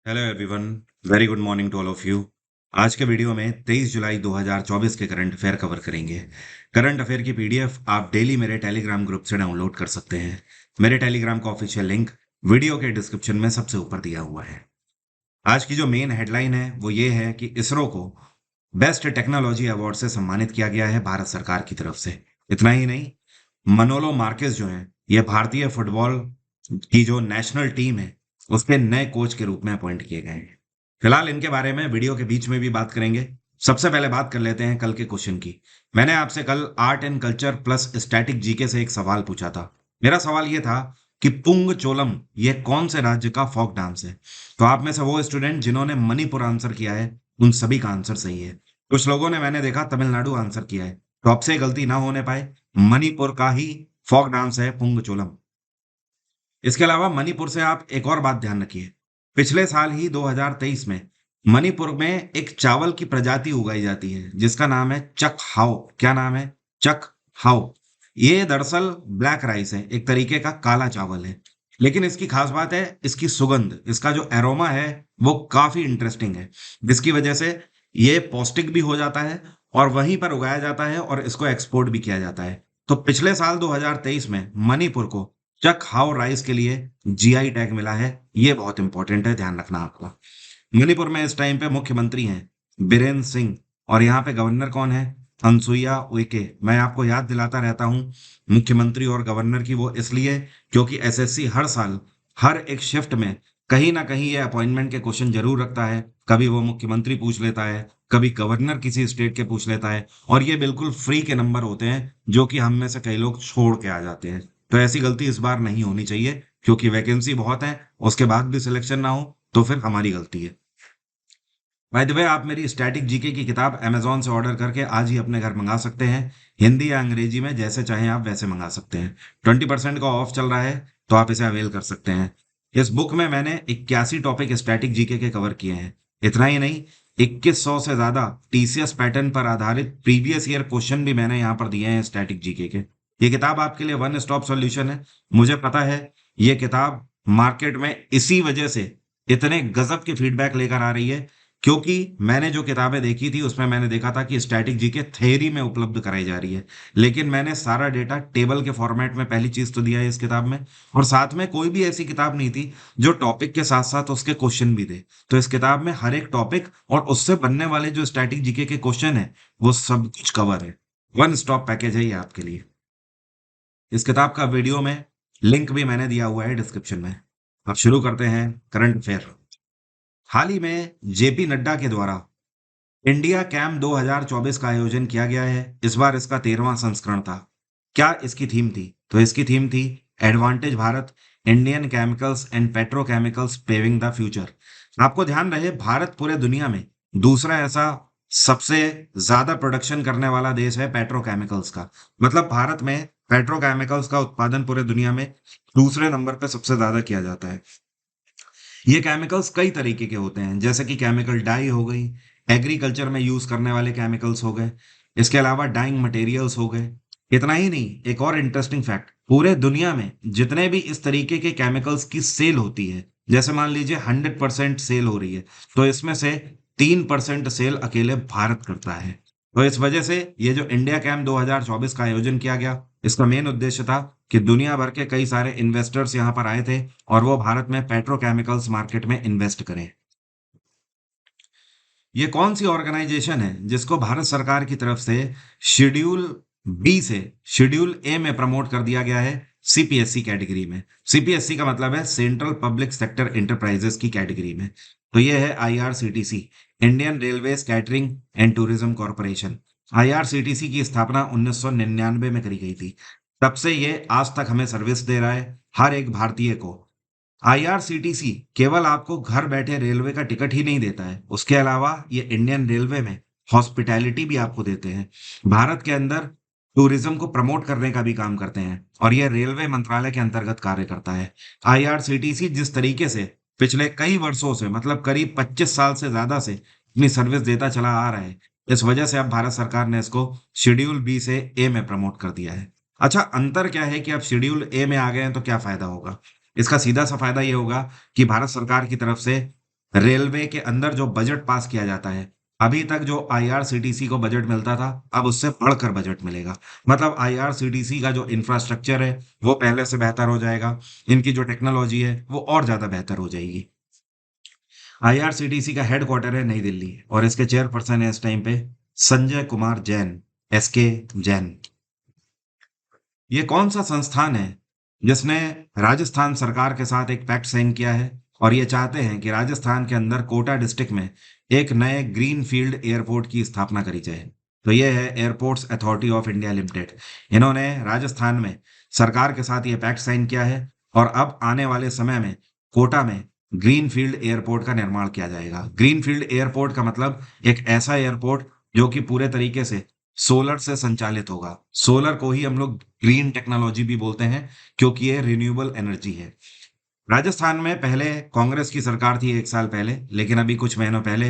Hello everyone. Very good morning to all of you. आज के video में 23 जुलाई 2024 के करंट अफेयर कवर करेंगे। करंट अफेयर की पीडीएफ आप डेली मेरे टेलीग्राम ग्रुप से डाउनलोड कर सकते हैं। मेरे टेलीग्राम का ऑफिशियल लिंक वीडियो के डिस्क्रिप्शन में सबसे ऊपर दिया हुआ है। आज की जो मेन हेडलाइन है वो ये है कि इसरो को बेस्ट टेक्नोलॉजी अवार्ड से सम्मानित किया गया है भारत सरकार की तरफ से। इतना ही नहीं, मनोलो मार्केस जो है ये भारतीय फुटबॉल की जो नेशनल टीम है उसके नए कोच के रूप में अपॉइंट किए गए हैं। फिलहाल इनके बारे में वीडियो के बीच में भी बात करेंगे। सबसे पहले बात कर लेते हैं कल के क्वेश्चन की। मैंने आपसे कल art and culture plus static GK से एक सवाल पूछा था। मेरा सवाल ये था कि पुंग चोलम ये कौन से राज्य का फोक डांस है। तो आप में से वो स्टूडेंट जिन्होंने मणिपुर आंसर किया है उन सभी का आंसर सही है। कुछ लोगों ने मैंने देखा तमिलनाडु आंसर किया है, तो आपसे गलती ना होने पाए, मणिपुर का ही फोक डांस है पुंग चोलम। इसके अलावा मणिपुर से आप एक और बात ध्यान रखिए। पिछले साल ही 2023 में मणिपुर में एक चावल की प्रजाति उगाई जाती है जिसका नाम है चक हाओ। क्या नाम है? चक हाओ। ये दरअसल ब्लैक राइस है, एक तरीके का काला चावल है। लेकिन इसकी खास बात है इसकी सुगंध, इसका जो एरोमा है वो काफी इंटरेस्टिंग है, जिसकी वजह से ये पौष्टिक भी हो जाता है और वहीं पर उगाया जाता है और इसको एक्सपोर्ट भी किया जाता है। तो पिछले साल 2023 में मणिपुर को चक हाउ राइस के लिए जीआई टैग मिला है। ये बहुत इंपॉर्टेंट है, ध्यान रखना आपका। मणिपुर में इस टाइम पे मुख्यमंत्री हैं बीरेन्द्र सिंह और यहाँ पे गवर्नर कौन है? अनसुईया उइके। मैं आपको याद दिलाता रहता हूँ मुख्यमंत्री और गवर्नर की, वो इसलिए क्योंकि एसएससी हर साल हर एक शिफ्ट में कहीं ना कहीं ये अपॉइंटमेंट के क्वेश्चन जरूर रखता है। कभी वो मुख्यमंत्री पूछ लेता है, कभी गवर्नर किसी स्टेट के पूछ लेता है, और ये बिल्कुल फ्री के नंबर होते हैं जो कि हम में से कई लोग छोड़ के आ जाते हैं। तो ऐसी गलती इस बार नहीं होनी चाहिए, क्योंकि वैकेंसी बहुत है, उसके बाद भी सिलेक्शन ना हो तो फिर हमारी गलती है। बाय द वे, आप मेरी स्टैटिक जीके की किताब अमेजोन से ऑर्डर करके आज ही अपने घर मंगा सकते हैं। हिंदी या अंग्रेजी में जैसे चाहें आप वैसे मंगा सकते हैं। 20% का ऑफ चल रहा है, तो आप इसे अवेल कर सकते हैं। इस बुक में मैंने 81 टॉपिक स्टैटिक जीके के कवर किए हैं। इतना ही नहीं, 2100 से ज्यादा टीसीएस पैटर्न पर आधारित प्रीवियस ईयर क्वेश्चन भी मैंने यहाँ पर दिए हैं स्टैटिक जीके के। ये किताब आपके लिए वन स्टॉप सॉल्यूशन है। मुझे पता है ये किताब मार्केट में इसी वजह से इतने गजब के फीडबैक लेकर आ रही है, क्योंकि मैंने जो किताबें देखी थी उसमें मैंने देखा था कि स्टैटिक जीके थ्योरी में उपलब्ध कराई जा रही है, लेकिन मैंने सारा डेटा टेबल के फॉर्मेट में पहली चीज तो दिया है इस किताब में, और साथ में कोई भी ऐसी किताब नहीं थी जो टॉपिक के साथ साथ उसके क्वेश्चन भी दे। तो इस किताब में हर एक टॉपिक और उससे बनने वाले जो स्टैटिक जीके के क्वेश्चन है वो सब कुछ कवर है। वन स्टॉप पैकेज है ये आपके लिए। इस किताब का वीडियो में लिंक भी मैंने दिया हुआ है डिस्क्रिप्शन में। अब शुरू करते हैं करंट अफेयर। हाल ही में जेपी नड्डा के द्वारा इंडिया कैंप 2024 का आयोजन किया गया है। इस बार इसका 13वां संस्करण था। क्या इसकी थीम थी? तो इसकी थीम थी advantage Bharat, Indian chemicals and petrochemicals paving the future. आपको ध्यान रहे, भारत पूरे दुनिया में दूसरा ऐसा सबसे ज्यादा प्रोडक्शन करने वाला देश है पेट्रोकेमिकल्स का। मतलब भारत में पेट्रोकेमिकल्स का उत्पादन पूरे दुनिया में दूसरे नंबर पे सबसे ज्यादा किया जाता है। ये केमिकल्स कई तरीके के होते हैं, जैसे कि केमिकल डाई हो गई, एग्रीकल्चर में यूज करने वाले केमिकल्स हो गए, इसके अलावा डाइंग मटेरियल्स हो गए। इतना ही नहीं, एक और इंटरेस्टिंग फैक्ट, पूरे दुनिया में जितने भी इस तरीके के केमिकल्स की सेल होती है, जैसे मान लीजिए 100% सेल हो रही है, तो इसमें से 3% सेल अकेले भारत करता है। तो इस वजह से ये जो इंडिया कैंप 2024 का आयोजन किया गया, इसका मेन उद्देश्य था कि दुनिया भर के कई सारे इन्वेस्टर्स यहाँ पर आए थे और वो भारत में पेट्रोकेमिकल्स मार्केट में इन्वेस्ट करें। ये कौन सी ऑर्गेनाइजेशन है जिसको भारत सरकार की तरफ से शेड्यूल बी से शेड्यूल ए में प्रमोट कर दिया गया है सीपीएससी कैटेगरी में? सीपीएससी का मतलब है सेंट्रल पब्लिक सेक्टर एंटरप्राइजेस की कैटेगरी में। तो ये है IRCTC, Indian railway catering and tourism corporation. IRCTC की स्थापना 1999 में करी गई थी। तब से ये आज तक हमें सर्विस दे रहा है, हर एक भारतीय को। आईआरसीटीसी केवल आपको घर बैठे रेलवे का टिकट ही नहीं देता है, उसके अलावा ये इंडियन रेलवे में हॉस्पिटैलिटी भी आपको देते हैं। भारत के अंदर टूरिज्म को प्रमोट करने का भी काम करते हैं और यह रेलवे मंत्रालय के अंतर्गत कार्य करता है। आईआरसीटीसी जिस तरीके से पिछले कई वर्षों से, मतलब करीब 25 साल से ज्यादा से अपनी सर्विस देता चला आ रहा है, इस वजह से अब भारत सरकार ने इसको शेड्यूल बी से ए में प्रमोट कर दिया है। अच्छा, अंतर क्या है कि अब शेड्यूल ए में आ गए हैं तो क्या फायदा होगा? इसका सीधा सा फायदा ये होगा कि भारत सरकार की तरफ से रेलवे के अंदर जो बजट पास किया जाता है, अभी तक जो आईआरसीटीसी को बजट मिलता था, अब उससे बढ़कर बजट मिलेगा। मतलब आईआरसीटीसी का जो इंफ्रास्ट्रक्चर है वो पहले से बेहतर हो जाएगा, इनकी जो टेक्नोलॉजी है वो और ज्यादा बेहतर हो जाएगी। आईआरसीटीसी का हेडक्वार्टर है नई दिल्ली और इसके चेयरपर्सन है इस टाइम पे संजय कुमार जैन, एसके जैन। ये कौन सा संस्थान है जिसने राजस्थान सरकार के साथ एक पैक्ट साइन किया है और ये चाहते हैं कि राजस्थान के अंदर कोटा डिस्ट्रिक्ट में एक नए ग्रीन फील्ड एयरपोर्ट की स्थापना करी जाए? तो ये है airports authority of India limited. इन्होंने राजस्थान में सरकार के साथ ये पैक्ट साइन किया है और अब आने वाले समय में कोटा में ग्रीन फील्ड एयरपोर्ट का निर्माण किया जाएगा। ग्रीन फील्ड एयरपोर्ट का मतलब एक ऐसा एयरपोर्ट जो कि पूरे तरीके से सोलर से संचालित होगा। सोलर को ही हम लोग ग्रीन टेक्नोलॉजी भी बोलते हैं क्योंकि ये रिन्यूएबल एनर्जी है। राजस्थान में पहले कांग्रेस की सरकार थी 1 साल पहले, लेकिन अभी कुछ महीनों पहले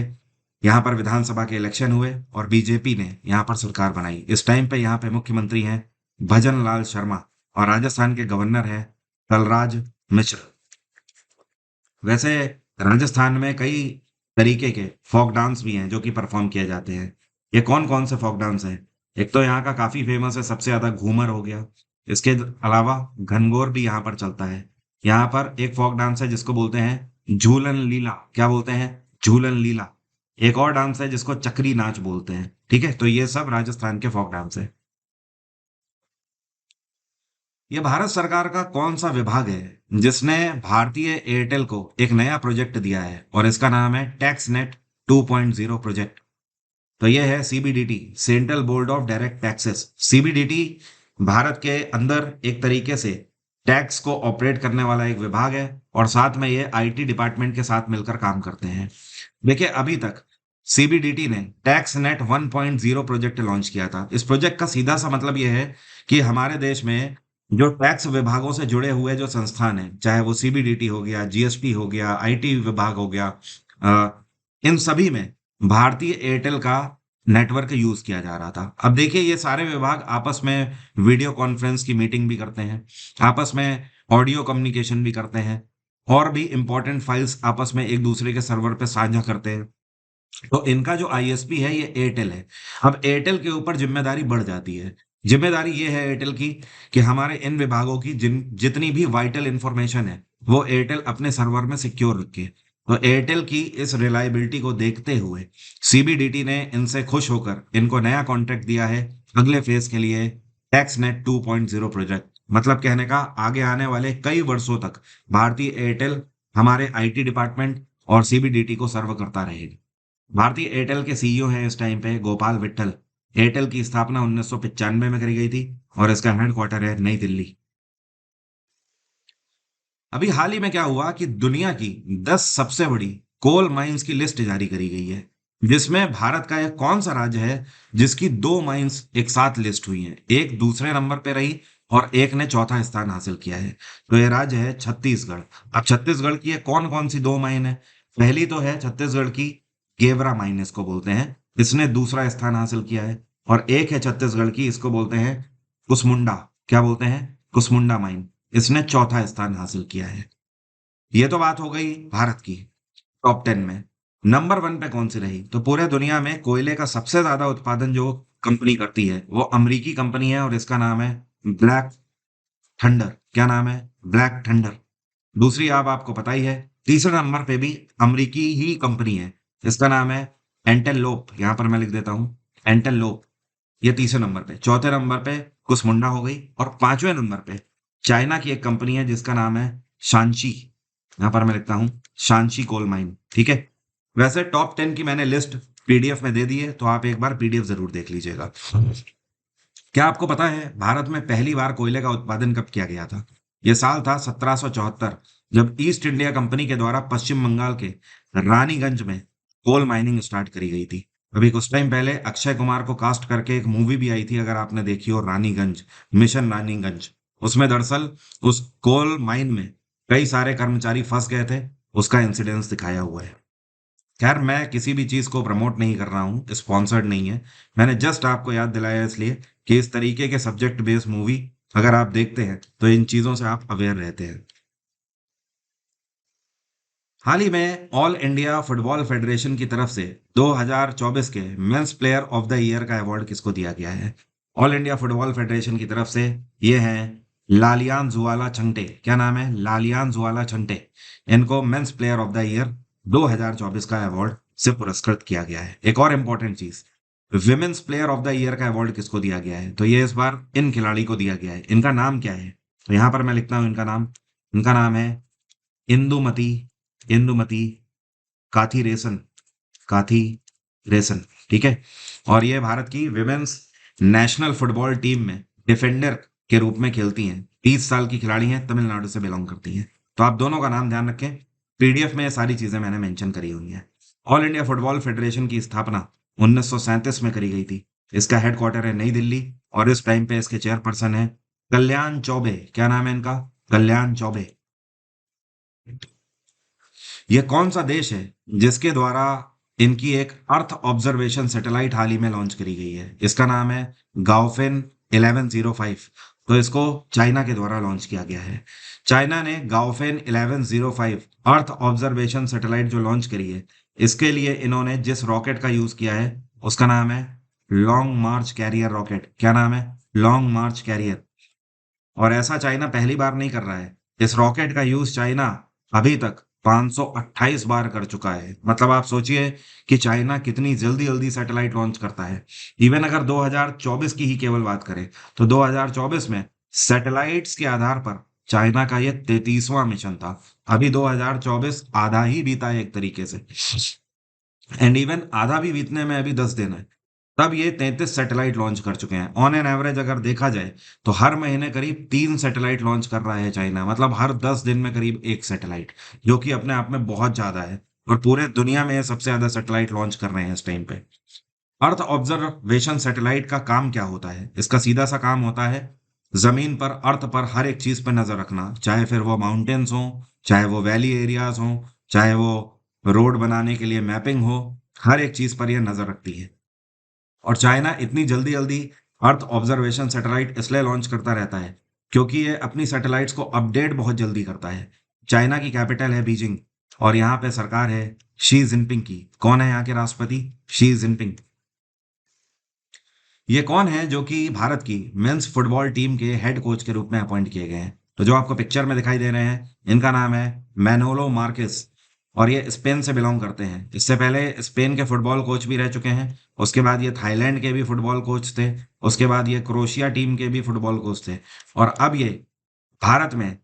यहाँ पर विधानसभा के इलेक्शन हुए और बीजेपी ने यहाँ पर सरकार बनाई। इस टाइम पे यहाँ पे मुख्यमंत्री हैं भजन लाल शर्मा और राजस्थान के गवर्नर हैं कलराज मिश्र। वैसे राजस्थान में कई तरीके के फोक डांस भी हैं जो कि परफॉर्म किए जाते हैं। ये कौन कौन से फोक डांस हैं? एक तो यहाँ का काफी फेमस है, सबसे ज्यादा घूमर हो गया। इसके अलावा घनघोर भी यहाँ पर चलता है। यहाँ पर एक फोक डांस है जिसको बोलते हैं झूलन लीला। क्या बोलते हैं? झूलन लीला। एक और डांस है जिसको चक्री नाच बोलते हैं। ठीक है, तो ये सब राजस्थान के फोक डांस है। ये भारत सरकार का कौन सा विभाग है जिसने भारतीय एयरटेल को एक नया प्रोजेक्ट दिया है और इसका नाम है टैक्स नेट 2.0 प्रोजेक्ट? तो ये है CBDT, central board of direct taxes. CBDT Bharat के अंदर एक तरीके से टैक्स को ऑपरेट करने वाला एक विभाग है और साथ में ये आईटी डिपार्टमेंट के साथ मिलकर काम करते हैं। देखिए, अभी तक सीबीडीटी ने टैक्स नेट 1.0 प्रोजेक्ट लॉन्च किया था। इस प्रोजेक्ट का सीधा सा मतलब यह है कि हमारे देश में जो टैक्स विभागों से जुड़े हुए जो संस्थान हैं, चाहे वो सीबीडीटी हो गया, जीएसटी हो गया, आईटी विभाग हो गया, इन सभी में भारतीय एयरटेल का नेटवर्क यूज किया जा रहा था। अब देखिए, ये सारे विभाग आपस में वीडियो कॉन्फ्रेंस की मीटिंग भी करते हैं, आपस में ऑडियो कम्युनिकेशन भी करते हैं और भी इंपॉर्टेंट फाइल्स आपस में एक दूसरे के सर्वर पे साझा करते हैं। तो इनका जो आईएसपी है ये एयरटेल है। अब एयरटेल के ऊपर जिम्मेदारी बढ़ जाती है। जिम्मेदारी ये है एयरटेल की कि हमारे इन विभागों की जितनी भी वाइटल इंफॉर्मेशन है वो एयरटेल अपने सर्वर में सिक्योर रखे। तो एयरटेल की इस रिलायबिलिटी को देखते हुए सीबीडीटी ने इनसे खुश होकर इनको नया कॉन्ट्रैक्ट दिया है अगले फेज के लिए, टैक्स नेट 2.0 प्रोजेक्ट। मतलब कहने का आगे आने वाले कई वर्षों तक भारतीय एयरटेल हमारे आईटी डिपार्टमेंट और सीबीडीटी को सर्व करता रहेगा। भारतीय एयरटेल के सीईओ हैं इस टाइम पे गोपाल विट्ठल। एयरटेल की स्थापना 1995 में करी गई थी और इसका हेडक्वार्टर है नई दिल्ली। अभी हाल ही में क्या हुआ कि दुनिया की 10 सबसे बड़ी कोल माइंस की लिस्ट जारी करी गई है, जिसमें भारत का यह कौन सा राज्य है जिसकी दो माइंस एक साथ लिस्ट हुई हैं, एक दूसरे नंबर पे रही और एक ने चौथा स्थान हासिल किया है। तो यह राज्य है छत्तीसगढ़। अब छत्तीसगढ़ की ये कौन कौन सी दो माइन है? पहली तो है छत्तीसगढ़ की गेवरा माइन, इसको बोलते हैं, इसने दूसरा स्थान हासिल किया है। और एक है छत्तीसगढ़ की, इसको बोलते हैं कुसमुंडा। क्या बोलते हैं? कुसमुंडा माइन, इसने चौथा स्थान हासिल किया है। ये तो बात हो गई भारत की। टॉप 10 में नंबर 1 पे कौन सी रही? तो पूरे दुनिया में कोयले का सबसे ज्यादा उत्पादन जो कंपनी करती है वो अमेरिकी कंपनी है और इसका नाम है ब्लैक थंडर। क्या नाम है? Black thunder. दूसरी आप आपको पता ही है, तीसरे नंबर पे भी अमेरिकी ही कंपनी है, इसका नाम है एंटेलोप। यहां पर मैं लिख देता हूं एंटेलोप। ये तीसरे नंबर पे। चौथे नंबर पे कुसमुंडा हो गई और पांचवें नंबर पे चाइना की एक कंपनी है जिसका नाम है शांची। यहां पर मैं लिखता हूं शांची कोल माइन। ठीक है। वैसे टॉप 10 की मैंने लिस्ट पीडीएफ में दे दी है, तो आप एक बार पीडीएफ जरूर देख लीजिएगा। क्या आपको पता है भारत में पहली बार कोयले का उत्पादन कब किया गया था? यह साल था 1774, जब ईस्ट इंडिया कंपनी के द्वारा पश्चिम बंगाल के रानीगंज में कोल माइनिंग स्टार्ट करी गई थी। अभी कुछ टाइम पहले अक्षय कुमार को कास्ट करके एक मूवी भी आई थी, अगर आपने देखी हो, रानीगंज, मिशन रानीगंज। उसमें दरअसल उस कोल माइन में कई सारे कर्मचारी फंस गए थे, उसका इंसिडेंस दिखाया हुआ है। खैर, मैं किसी भी चीज को प्रमोट नहीं कर रहा हूँ, स्पॉन्सर्ड नहीं है। मैंने जस्ट आपको याद दिलाया इसलिए कि इस तरीके के सब्जेक्ट बेस्ड मूवी अगर आप देखते हैं तो इन चीजों से आप अवेयर रहते हैं। हाल ही में ऑल इंडिया फुटबॉल फेडरेशन की तरफ से 2024 के men's player of the year का अवार्ड किसको दिया गया है? ऑल इंडिया फुटबॉल फेडरेशन की तरफ से ये हैं लालियान जुआला छंटे। क्या नाम है? लालियान जुआला छंटे। इनको men's player of the year 2024 का अवार्ड से पुरस्कृत किया गया है। एक और इंपॉर्टेंट चीज, women's player of the year का अवार्ड किसको दिया गया है? तो ये इस बार इन खिलाड़ी को दिया गया है। इनका नाम क्या है? तो यहां पर मैं लिखता हूं इनका नाम। इनका नाम है इंदुमती, इंदुमती काथी रेसन, काथी रेसन। ठीक है। और ये भारत की विमेन्स नेशनल फुटबॉल टीम में डिफेंडर के रूप में खेलती हैं। 30 साल की खिलाड़ी हैं, तमिलनाडु से बिलोंग करती हैं। तो आप दोनों का नाम ध्यान रखें। पीडीएफ में ये सारी चीजें मैंने मेंशन करी हुई हैं। ऑल इंडिया फुटबॉल फेडरेशन की स्थापना 1937 में करी गई थी। इसका हेडक्वार्टर है नई दिल्ली और इस टाइम पे इसके चेयरपर्सन है कल्याण चौबे। क्या नाम है इनका? कल्याण चौबे। यह कौन सा देश है जिसके द्वारा इनकी एक अर्थ ऑब्जर्वेशन सैटेलाइट हाल ही में लॉन्च करी गई है? इसका नाम है गाओफेन 1105। तो इसको चाइना के द्वारा लॉन्च किया गया है। चाइना ने गाओफेन 1105 अर्थ ऑब्जर्वेशन सैटेलाइट जो लॉन्च करी है, इसके लिए इन्होंने जिस रॉकेट का यूज किया है उसका नाम है लॉन्ग मार्च कैरियर रॉकेट। क्या नाम है? लॉन्ग मार्च कैरियर। और ऐसा चाइना पहली बार नहीं कर रहा है। इस रॉकेट का यूज चाइना अभी तक 528 बार कर चुका है। मतलब आप सोचिए कि चाइना कितनी जल्दी जल्दी सैटेलाइट लॉन्च करता है। इवन अगर 2024 की ही केवल बात करें तो 2024 में सैटेलाइट्स के आधार पर चाइना का यह 33वां मिशन था। अभी 2024 आधा ही बीता है एक तरीके से। एंड इवन आधा भी बीतने में अभी 10 दिन है, तब ये 33 सैटेलाइट लॉन्च कर चुके हैं। ऑन एन एवरेज अगर देखा जाए तो हर महीने करीब 3 सैटेलाइट लॉन्च कर रहा है चाइना। मतलब हर 10 दिन में करीब एक सैटेलाइट, जो कि अपने आप में बहुत ज्यादा है। और पूरे दुनिया में ये सबसे ज्यादा सैटेलाइट लॉन्च कर रहे हैं इस टाइम पे। अर्थ ऑब्जर्वेशन सैटेलाइट का काम क्या होता है? इसका सीधा सा काम होता है जमीन पर, अर्थ पर हर एक चीज पर नजर रखना। चाहे फिर वो माउंटेन्स हो, चाहे वो वैली एरियाज हो, चाहे वो रोड बनाने के लिए मैपिंग हो, हर एक चीज पर यह नजर रखती है। और चाइना इतनी जल्दी जल्दी अर्थ ऑब्जर्वेशन सैटेलाइट इसलिए लॉन्च करता रहता है क्योंकि ये अपनी सैटेलाइट्स को अपडेट बहुत जल्दी करता है। चाइना की कैपिटल है बीजिंग और यहाँ पे सरकार है शी जिनपिंग की। कौन है यहाँ के राष्ट्रपति? Xi Jinping. ये कौन है जो कि भारत की मेंस फुटबॉल टीम के हेड कोच के रूप में अपॉइंट किए गए हैं? तो जो आपको पिक्चर में दिखाई दे रहे हैं, इनका नाम है मैनोलो मार्केस। और ये स्पेन से बिलोंग करते हैं। इससे पहले स्पेन के फुटबॉल कोच भी रह चुके हैं। उसके बाद ये थाईलैंड के भी फुटबॉल कोच थे। उसके बाद ये क्रोएशिया टीम के भी फुटबॉल कोच थे। और अब ये भारत में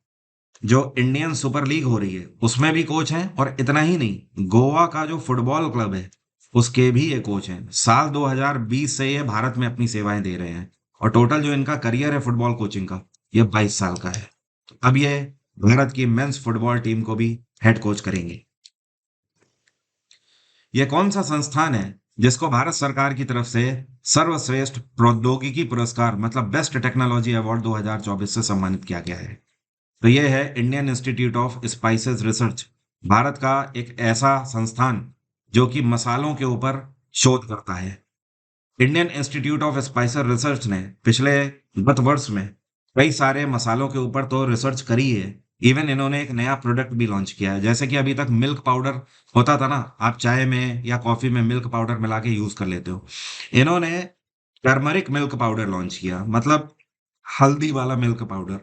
जो इंडियन सुपर लीग हो रही है उसमें भी कोच हैं। और इतना ही नहीं, गोवा का जो फुटबॉल क्लब है उसके भी ये कोच हैं। साल 2020 से ये भारत में अपनी सेवाएं दे रहे हैं। और टोटल जो इनका करियर है फुटबॉल कोचिंग का, ये 22 साल का है। तो अब ये भारत की मेंस फुटबॉल टीम को भी हेड कोच करेंगे। यह कौन सा संस्थान है जिसको भारत सरकार की तरफ से सर्वश्रेष्ठ प्रौद्योगिकी पुरस्कार मतलब बेस्ट टेक्नोलॉजी अवार्ड 2024 से सम्मानित किया गया है? तो ये है Indian institute of spices research. Bharat का एक ऐसा संस्थान जो कि मसालों के ऊपर शोध करता है। Indian institute of spices research ने पिछले गत वर्ष में कई सारे मसालों के ऊपर तो रिसर्च करी है। इवन इन्होंने एक नया प्रोडक्ट भी लॉन्च किया है। जैसे कि अभी तक मिल्क पाउडर होता था ना, आप चाय में या कॉफी में मिल्क पाउडर मिला के यूज कर लेते हो। इन्होंने टर्मरिक मिल्क पाउडर लॉन्च किया, मतलब हल्दी वाला मिल्क पाउडर।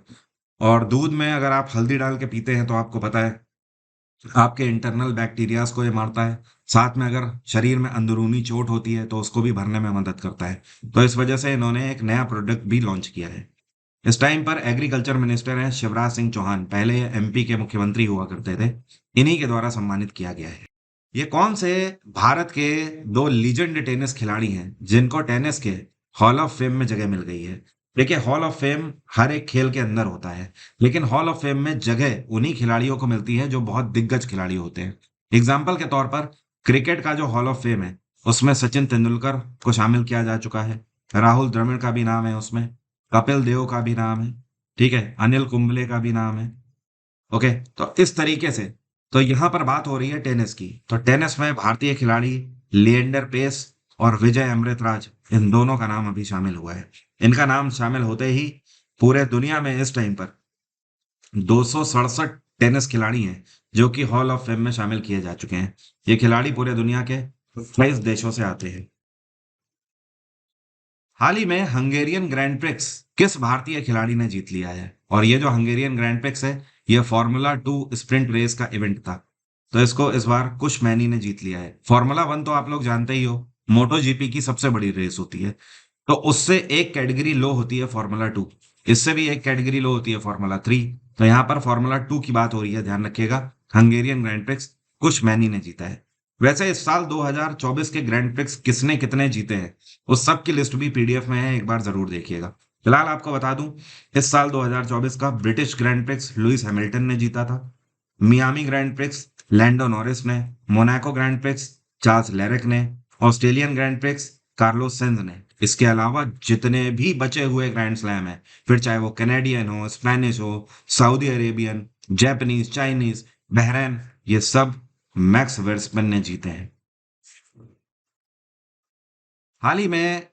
और दूध में अगर आप हल्दी डाल के पीते हैं तो आपको पता है आपके इंटरनल बैक्टीरियाज को ये मारता है। साथ में अगर शरीर में अंदरूनी चोट होती है तो उसको भी भरने में मदद करता है। तो इस वजह से इन्होंने एक नया प्रोडक्ट भी लॉन्च किया है। इस टाइम पर एग्रीकल्चर मिनिस्टर हैं शिवराज सिंह चौहान। पहले ये एमपी के मुख्यमंत्री हुआ करते थे। इन्हीं के द्वारा सम्मानित किया गया है। ये कौन से भारत के दो लीजेंड टेनिस खिलाड़ी हैं जिनको टेनिस के हॉल ऑफ फेम में जगह मिल गई है? देखिए, हॉल ऑफ फेम हर एक खेल के अंदर होता है, लेकिन हॉल ऑफ फेम में जगह उन्हीं खिलाड़ियों को मिलती है जो बहुत दिग्गज खिलाड़ी होते हैं। एग्जाम्पल के तौर पर क्रिकेट का जो हॉल ऑफ फेम है उसमें सचिन तेंदुलकर को शामिल किया जा चुका है। राहुल द्रविड़ का भी नाम है उसमें। कपिल देव का भी नाम है। ठीक है, अनिल कुंबले का भी नाम है। ओके, तो इस तरीके से तो यहां पर बात हो रही है टेनिस की। तो टेनिस में भारतीय खिलाड़ी लिएंडर पेस और विजय अमृतराज, इन दोनों का नाम अभी शामिल हुआ है। इनका नाम शामिल होते ही पूरे दुनिया में इस टाइम पर 267 टेनिस खिलाड़ी हैं जो कि हॉल ऑफ फेम में शामिल किए जा चुके हैं। ये खिलाड़ी पूरे दुनिया के 22 देशों से आते हैं। हाल ही में हंगेरियन ग्रैंड प्रिक्स किस भारतीय खिलाड़ी ने जीत लिया है? और ये जो हंगेरियन ग्रैंड प्रिक्स है, ये फार्मूला 2 स्प्रिंट रेस का इवेंट था। तो इसको इस बार कुश मैनी ने जीत लिया है। फार्मूला 1 तो आप लोग जानते ही हो, मोटो जीपी की सबसे बड़ी रेस होती है। तो उससे एक कैटेगरी लो होती है फार्मूला 2, इससे भी एक कैटेगरी लो होती है फार्मूला 3। तो यहाँ पर फार्मूला 2 की बात हो रही है, ध्यान रखिएगा। हंगेरियन ग्रैंड प्रिक्स कुश मैनी ने जीता है। वैसे इस साल 2024 के ग्रैंड प्रिक्स किसने कितने जीते हैं, उस सब की लिस्ट भी पीडीएफ में है, एक बार जरूर देखिएगा। फिलहाल आपको बता दूं, इस साल 2024 का British Grand Prix Lewis Hamilton ने जीता था। Miami Grand Prix Lando Norris ने। Monaco Grand Prix Charles Leclerc ने। Australian Grand Prix Carlos Sainz ने। इसके अलावा जितने भी बचे हुए ग्रैंड स्लैम है, फिर चाहे वो कैनेडियन हो, स्पेनिश हो, Saudi Arabian, Japanese, Chinese, Bahrain, ये सब मैक्स वर्समैन ने जीते हैं। हाल ही में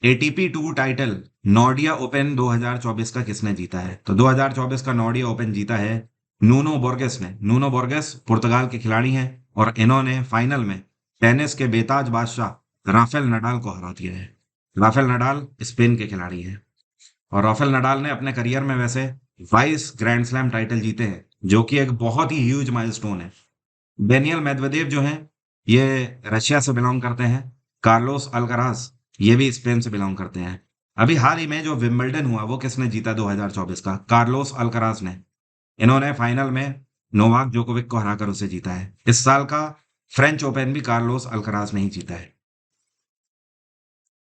ATP tour title Nordea open 2024 का किसने जीता है? तो 2024 का नॉर्डिया ओपन जीता है नूनो बोर्गेस ने। नूनो बोर्गेस पुर्तगाल के खिलाड़ी हैं और इन्होंने फाइनल में टेनिस के बेताज बादशाह राफेल नडाल को हरा दिया है। राफेल नडाल स्पेन के खिलाड़ी हैं और राफेल नडाल ने अपने करियर में वैसे 22 ग्रैंड स्लैम टाइटल जीते हैं, जो कि एक बहुत ही ह्यूज माइलस्टोन है। डेनियल मेदवेदेव जो हैं, ये रशिया से बिलोंग करते हैं। कार्लोस अल्कराज, ये भी स्पेन से बिलोंग करते हैं। अभी हाल ही में जो विंबलडन हुआ वो किसने जीता 2024 का? कार्लोस अल्कराज ने। इन्होंने फाइनल में नोवाक जोकोविक को हराकर उसे जीता है। इस साल का फ्रेंच ओपन भी कार्लोस अल्कराज ने ही जीता है।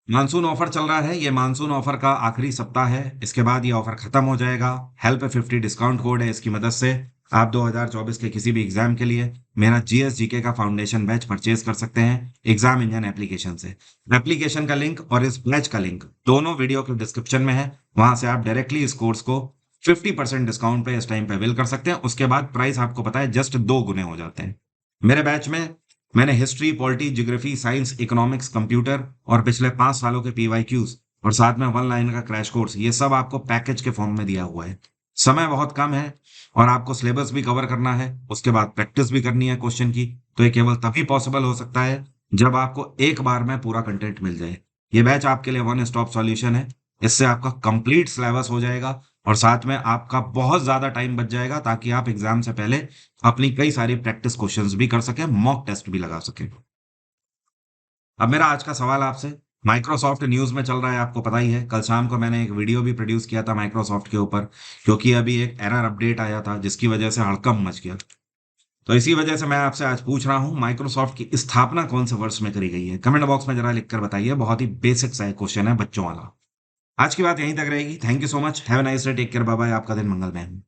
मानसून ऑफर चल रहा है, ये मानसून ऑफर का आखिरी सप्ताह है, इसके बाद ये ऑफर खत्म हो जाएगा। हेल्प 50 डिस्काउंट कोड है, इसकी मदद से आप 2024 के किसी भी एग्जाम के लिए मेरा जीएसजीके का फाउंडेशन बैच परचेज कर सकते हैं एग्जाम इंजन एप्लीकेशन से। एप्लीकेशन का लिंक और इस बैच का लिंक दोनों वीडियो के डिस्क्रिप्शन में है, वहां से आप डायरेक्टली इस कोर्स को 50% डिस्काउंट पे इस टाइम पे अवेल कर सकते हैं। उसके बाद प्राइस आपको पता है जस्ट 2 गुने हो जाते हैं। मेरे बैच में मैंने history, polity, geography, science, economics, computer और पिछले 5 सालों के पीवाईक्यूज और साथ में 1 लाइन का क्रैश कोर्स, ये सब आपको पैकेज के फॉर्म में दिया हुआ है। समय बहुत कम है और आपको सिलेबस भी कवर करना है, उसके बाद प्रैक्टिस भी करनी है क्वेश्चन की। तो ये केवल तभी पॉसिबल हो सकता है जब आपको एक बार में पूरा कंटेंट मिल जाए। ये बैच आपके लिए वन स्टॉप सॉल्यूशन है। इससे आपका कंप्लीट सिलेबस हो जाएगा और साथ में आपका बहुत ज्यादा टाइम बच जाएगा, ताकि आप एग्जाम से पहले अपनी कई सारी प्रैक्टिस क्वेश्चंस भी कर सकें, मॉक टेस्ट भी लगा सकें। अब मेरा आज का सवाल आपसे, माइक्रोसॉफ्ट न्यूज में चल रहा है, आपको पता ही है। कल शाम को मैंने एक वीडियो भी प्रोड्यूस किया था माइक्रोसॉफ्ट के ऊपर, क्योंकि अभी एक एरर अपडेट आया था जिसकी वजह से हड़कंप मच गया। तो इसी वजह से मैं आपसे आज पूछ रहा हूं, माइक्रोसॉफ्ट की स्थापना कौन से वर्ष में करी गई है? कमेंट बॉक्स में जरा लिखकर बताइए। बहुत ही बेसिक सा क्वेश्चन है, बच्चों वाला। आज की बात यहीं तक रहेगी। Thank you so much. Have a nice day. Take care. Bye bye. आपका दिन मंगलमय हो।